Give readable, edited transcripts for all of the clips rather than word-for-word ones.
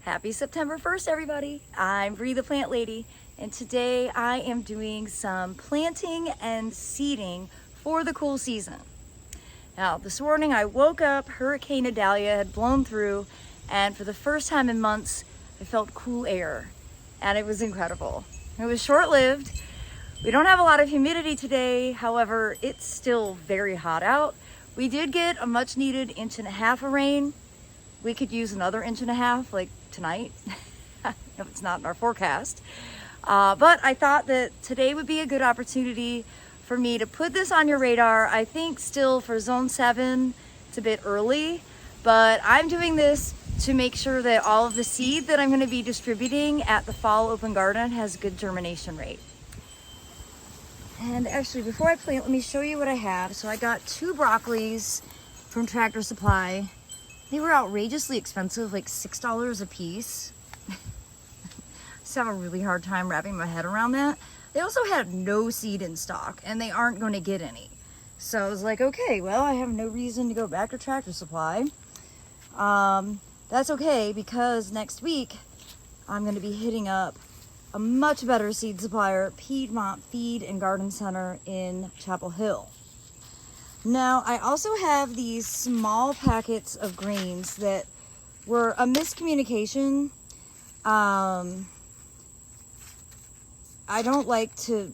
Happy September 1st, everybody. I'm Bree the Plant Lady, and today I am doing some planting and seeding for the cool season. Now, this morning I woke up, Hurricane Idalia had blown through, and for the first time in months, I felt cool air, and it was incredible. It was short-lived. We don't have a lot of humidity today, however, it's still very hot out. We did get a much-needed 1.5 inches of rain. We could use another 1.5 inches like tonight if it's not in our forecast. But I thought that today would be a good opportunity for me to put this on your radar. I think still for zone 7, it's a bit early, but I'm doing this to make sure that all of the seed that I'm going to be distributing at the fall open garden has good germination rate. And actually, before I plant, let me show you what I have. So I got 2 broccolis from Tractor Supply. They were outrageously expensive, like $6 a piece. I just have a really hard time wrapping my head around that. They also had no seed in stock, and they aren't going to get any. So I was like, okay, well, I have no reason to go back to Tractor Supply. That's okay, because next week I'm going to be hitting up a much better seed supplier, Piedmont Feed and Garden Center in Chapel Hill. Now, I also have these small packets of greens that were a miscommunication. I don't like to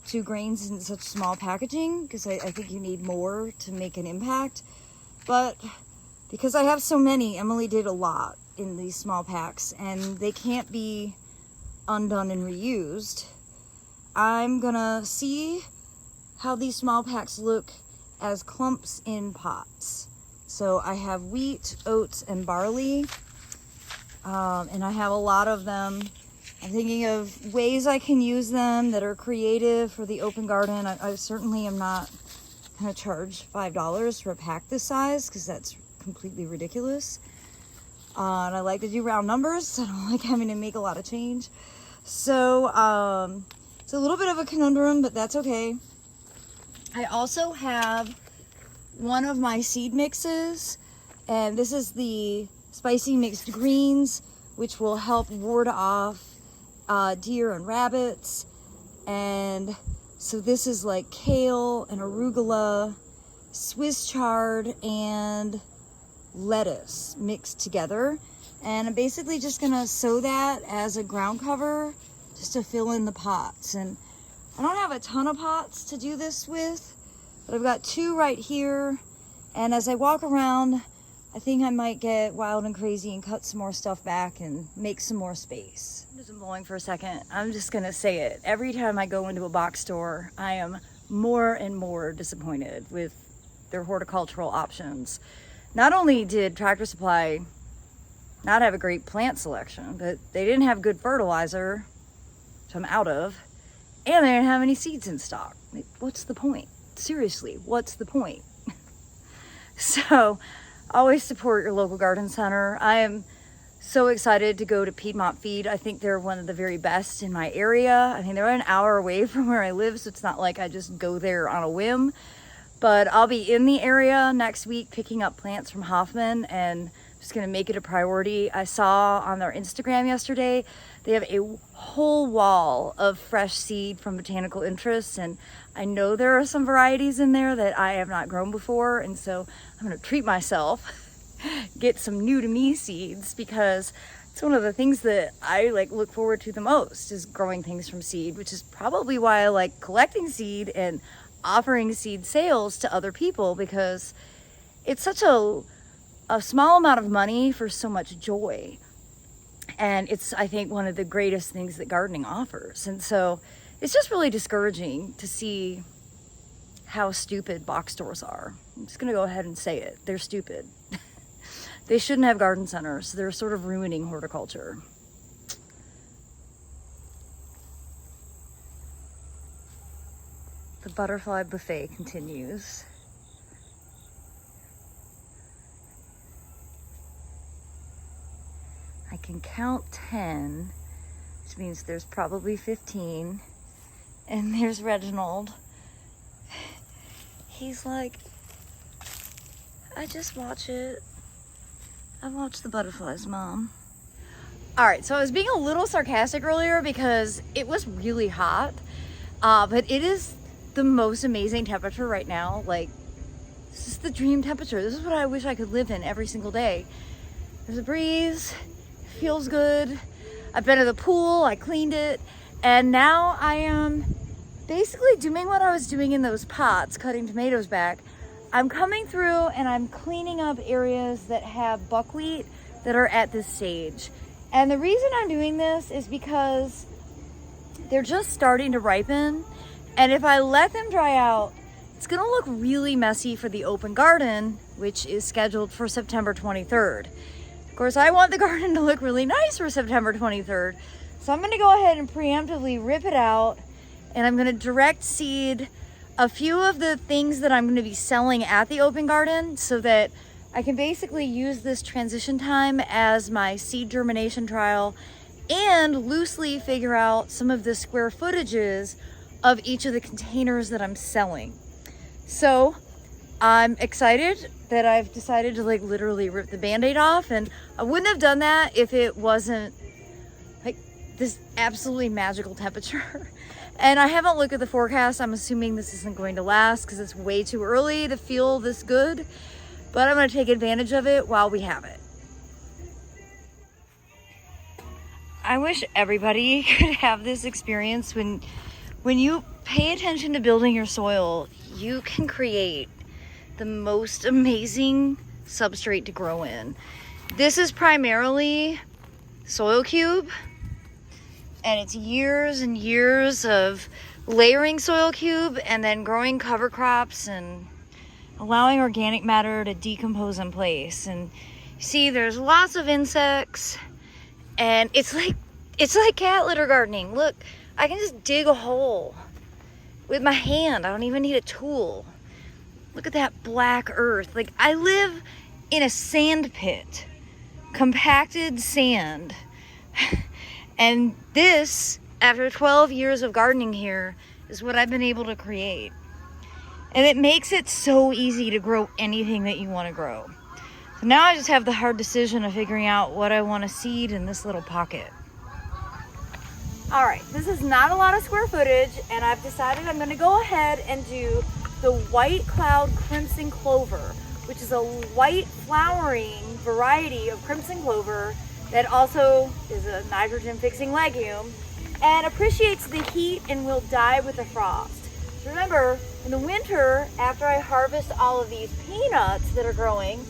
do grains in such small packaging because I think you need more to make an impact. But because I have so many, Emily did a lot in these small packs and they can't be undone and reused. I'm gonna see how these small packs look as clumps in pots. So I have wheat, oats, and barley, and I have a lot of them. I'm thinking of ways I can use them that are creative for the open garden. I certainly am not gonna charge $5 for a pack this size because that's completely ridiculous. And I like to do round numbers, so I don't like having to make a lot of change. So it's a little bit of a conundrum, but that's okay. I also have one of my seed mixes, and this is the spicy mixed greens, which will help ward off deer and rabbits. And so this is like kale and arugula, Swiss chard, and lettuce mixed together. And I'm basically just gonna sow that as a ground cover just to fill in the pots. And I don't have a ton of pots to do this with, but I've got 2 right here. And as I walk around, I think I might get wild and crazy and cut some more stuff back and make some more space. I'm just blowing for a second. I'm just gonna say it. Every time I go into a box store, I am more and more disappointed with their horticultural options. Not only did Tractor Supply not have a great plant selection, but they didn't have good fertilizer, which I'm out of, and they didn't have any seeds in stock. What's the point? Seriously, what's the point? So, always support your local garden center. I am so excited to go to Piedmont Feed. I think they're one of the very best in my area. I think they're an hour away from where I live, so it's not like I just go there on a whim. But I'll be in the area next week picking up plants from Hoffman, and just gonna make it a priority. I saw on their Instagram yesterday, they have a whole wall of fresh seed from botanical interests, and I know there are some varieties in there that I have not grown before, and so I'm gonna treat myself, get some new to me seeds, because it's one of the things that I look forward to the most is growing things from seed, which is probably why I like collecting seed and offering seed sales to other people, because it's such a small amount of money for so much joy. And it's, I think, one of the greatest things that gardening offers. And so it's just really discouraging to see how stupid box stores are. I'm just gonna go ahead and say it. They're stupid. They shouldn't have garden centers. They're sort of ruining horticulture. The butterfly buffet continues. I can count 10, which means there's probably 15. And there's Reginald. He's like, I just watch it. I watch the butterflies, Mom. All right, so I was being a little sarcastic earlier because it was really hot, but it is the most amazing temperature right now. Like, this is the dream temperature. This is what I wish I could live in every single day. There's a breeze, it feels good. I've been to the pool, I cleaned it, and now I am basically doing what I was doing in those pots, cutting tomatoes back. I'm coming through and I'm cleaning up areas that have buckwheat that are at this stage. And the reason I'm doing this is because they're just starting to ripen. And if I let them dry out, it's gonna look really messy for the open garden, which is scheduled for September 23rd. Of course, I want the garden to look really nice for September 23rd. So I'm gonna go ahead and preemptively rip it out, and I'm gonna direct seed a few of the things that I'm gonna be selling at the open garden so that I can basically use this transition time as my seed germination trial and loosely figure out some of the square footages of each of the containers that I'm selling. So I'm excited that I've decided to like literally rip the band-aid off, and I wouldn't have done that if it wasn't like this absolutely magical temperature. And I haven't looked at the forecast. I'm assuming this isn't going to last because it's way too early to feel this good, but I'm going to take advantage of it while we have it. I wish everybody could have this experience. When you pay attention to building your soil, you can create the most amazing substrate to grow in. This is primarily soil cube, and it's years and years of layering soil cube and then growing cover crops and allowing organic matter to decompose in place. And you see there's lots of insects, and it's like cat litter gardening. Look, I can just dig a hole with my hand. I don't even need a tool. Look at that black earth. Like, I live in a sand pit, compacted sand. And this, after 12 years of gardening here, is what I've been able to create. And it makes it so easy to grow anything that you want to grow. So now I just have the hard decision of figuring out what I want to seed in this little pocket. All right, this is not a lot of square footage, and I've decided I'm going to go ahead and do the white cloud crimson clover, which is a white flowering variety of crimson clover that also is a nitrogen fixing legume and appreciates the heat and will die with the frost. So remember, in the winter, after I harvest all of these peanuts that are growing,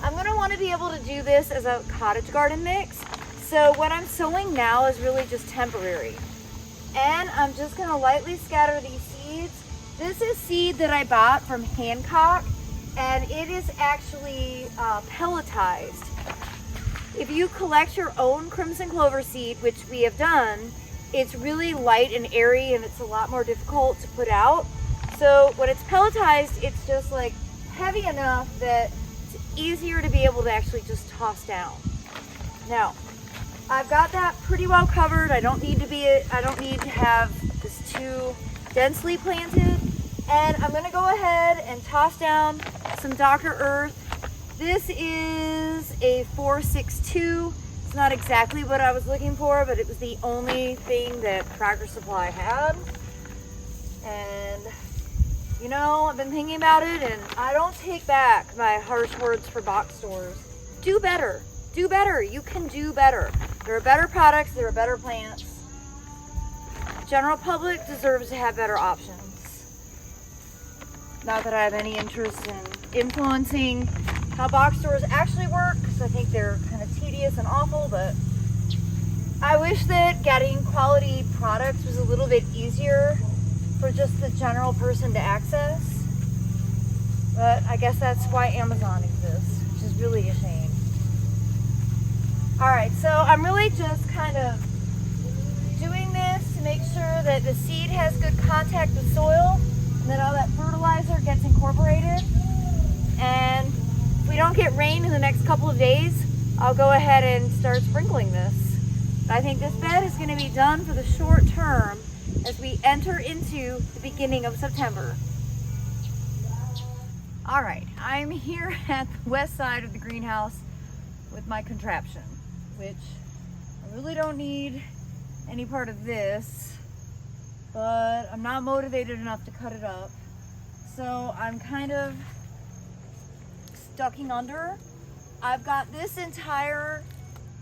I'm going to want to be able to do this as a cottage garden mix. So what I'm sowing now is really just temporary. And I'm just going to lightly scatter these seeds. This is seed that I bought from Hancock, and it is actually pelletized. If you collect your own crimson clover seed, which we have done, it's really light and airy, and it's a lot more difficult to put out. So when it's pelletized, it's just like heavy enough that it's easier to be able to actually just toss down. Now, I've got that pretty well covered. I don't need to have this too densely planted. And I'm gonna go ahead and toss down some Dr. Earth. This is a 462. It's not exactly what I was looking for, but it was the only thing that Tractor Supply had. And you know, I've been thinking about it, and I don't take back my harsh words for box stores. Do better. Do better. You can do better. There are better products. There are better plants. General public deserves to have better options. Not that I have any interest in influencing how box stores actually work, because I think they're kind of tedious and awful, but I wish that getting quality products was a little bit easier for just the general person to access. But I guess that's why Amazon exists, which is really a shame. All right, so I'm really just kind of doing this to make sure that the seed has good contact with soil, and that all that fertilizer gets incorporated. And if we don't get rain in the next couple of days, I'll go ahead and start sprinkling this. But I think this bed is going to be done for the short term as we enter into the beginning of September. All right, I'm here at the west side of the greenhouse with my contraption, which I really don't need any part of this, but I'm not motivated enough to cut it up. So I'm kind of ducking under. I've got this entire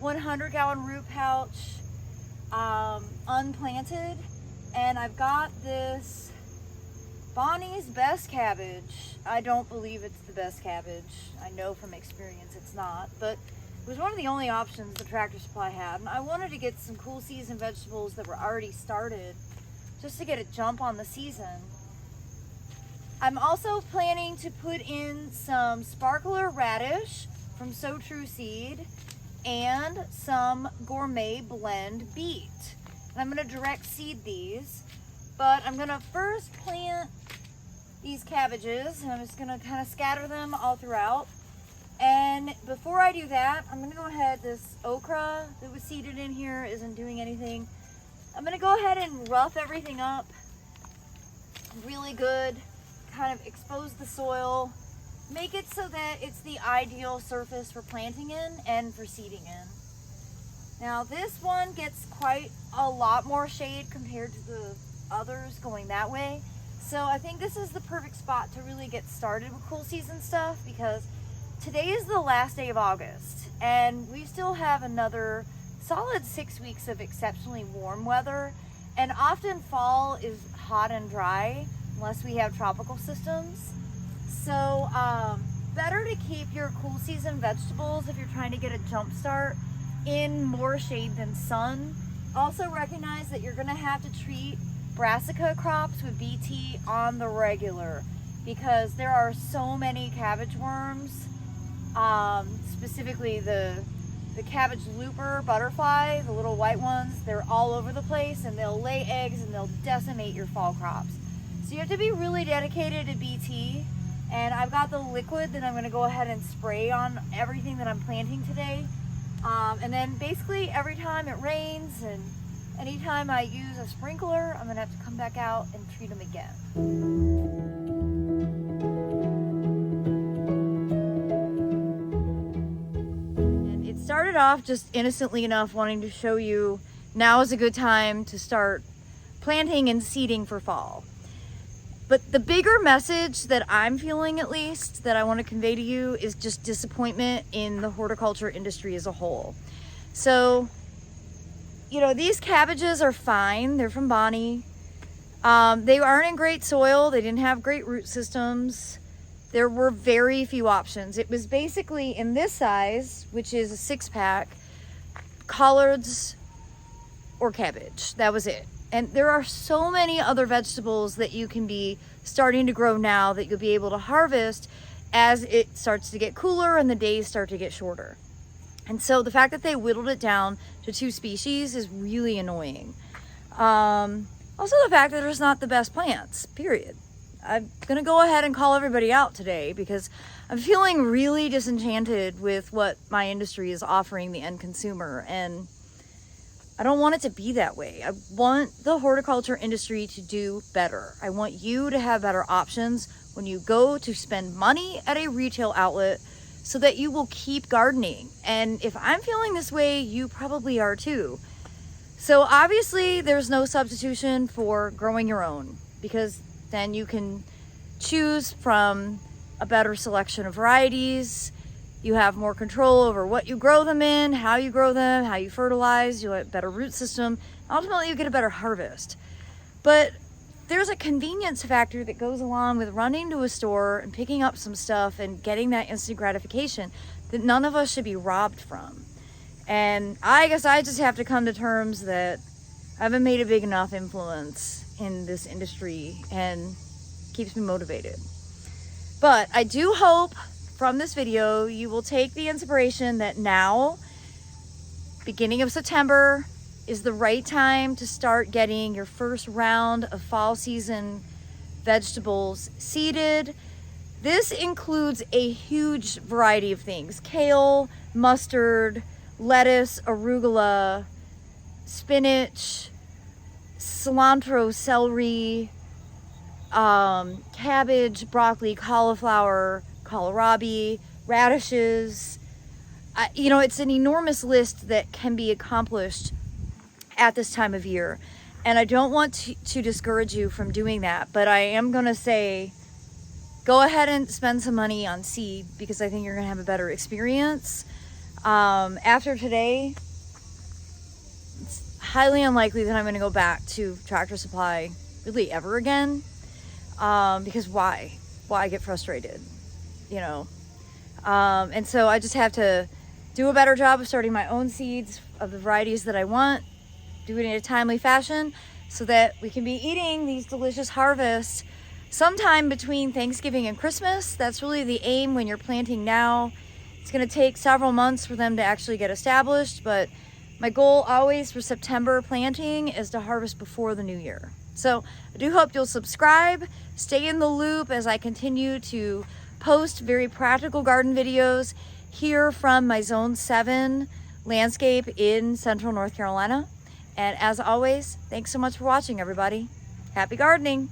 100-gallon root pouch unplanted, and I've got this Bonnie's Best cabbage. I don't believe it's the best cabbage. I know from experience it's not, but it was one of the only options the Tractor Supply had, and I wanted to get some cool season vegetables that were already started just to get a jump on the season. I'm also planning to put in some sparkler radish from So True Seed and some gourmet blend beet. And I'm going to direct seed these, but I'm going to first plant these cabbages, and I'm just going to kind of scatter them all throughout. And before I do that, I'm going to go ahead, this okra that was seeded in here isn't doing anything. I'm going to go ahead and rough everything up really good, kind of expose the soil, make it so that it's the ideal surface for planting in and for seeding in. Now this one gets quite a lot more shade compared to the others going that way. So I think this is the perfect spot to really get started with cool season stuff, because today is the last day of August and we still have another solid 6 weeks of exceptionally warm weather, and often fall is hot and dry unless we have tropical systems. So better to keep your cool season vegetables if you're trying to get a jump start in more shade than sun. Also recognize that you're gonna have to treat brassica crops with BT on the regular, because there are so many cabbage worms, specifically the cabbage looper butterfly, the little white ones. They're all over the place and they'll lay eggs and they'll decimate your fall crops. So you have to be really dedicated to BT, and I've got the liquid that I'm going to go ahead and spray on everything that I'm planting today. And then basically every time it rains and anytime I use a sprinkler, I'm going to have to come back out and treat them again. And it started off just innocently enough wanting to show you now is a good time to start planting and seeding for fall. But the bigger message that I'm feeling, at least, that I want to convey to you is just disappointment in the horticulture industry as a whole. So, you know, these cabbages are fine. They're from Bonnie. They aren't in great soil. They didn't have great root systems. There were very few options. It was basically in this size, which is a 6-pack, collards or cabbage. That was it. And there are so many other vegetables that you can be starting to grow now that you'll be able to harvest as it starts to get cooler and the days start to get shorter. And so the fact that they whittled it down to 2 species is really annoying. Also the fact that there's not the best plants, period. I'm gonna go ahead and call everybody out today because I'm feeling really disenchanted with what my industry is offering the end consumer, and I don't want it to be that way. I want the horticulture industry to do better. I want you to have better options when you go to spend money at a retail outlet so that you will keep gardening. And if I'm feeling this way, you probably are too. So obviously there's no substitution for growing your own, because then you can choose from a better selection of varieties. You have more control over what you grow them in, how you grow them, how you fertilize. You have a better root system. Ultimately, you get a better harvest. But there's a convenience factor that goes along with running to a store and picking up some stuff and getting that instant gratification that none of us should be robbed from. And I guess I just have to come to terms that I haven't made a big enough influence in this industry, and keeps me motivated. But I do hope from this video you will take the inspiration that now, beginning of September, is the right time to start getting your first round of fall season vegetables seeded. This includes a huge variety of things: kale, mustard, lettuce, arugula, spinach, cilantro, celery, cabbage, broccoli, cauliflower, kohlrabi, radishes, you know, it's an enormous list that can be accomplished at this time of year. And I don't want to discourage you from doing that, but I am going to say, go ahead and spend some money on seed, because I think you're going to have a better experience. After today, it's highly unlikely that I'm going to go back to Tractor Supply really ever again. Because why? Why get frustrated? You know? And so I just have to do a better job of starting my own seeds of the varieties that I want, do it in a timely fashion, so that we can be eating these delicious harvests sometime between Thanksgiving and Christmas. That's really the aim when you're planting now. It's going to take several months for them to actually get established, but my goal always for September planting is to harvest before the new year. So I do hope you'll subscribe, stay in the loop as I continue to post very practical garden videos here from my Zone 7 landscape in Central North Carolina. And as always, thanks so much for watching, everybody. Happy gardening.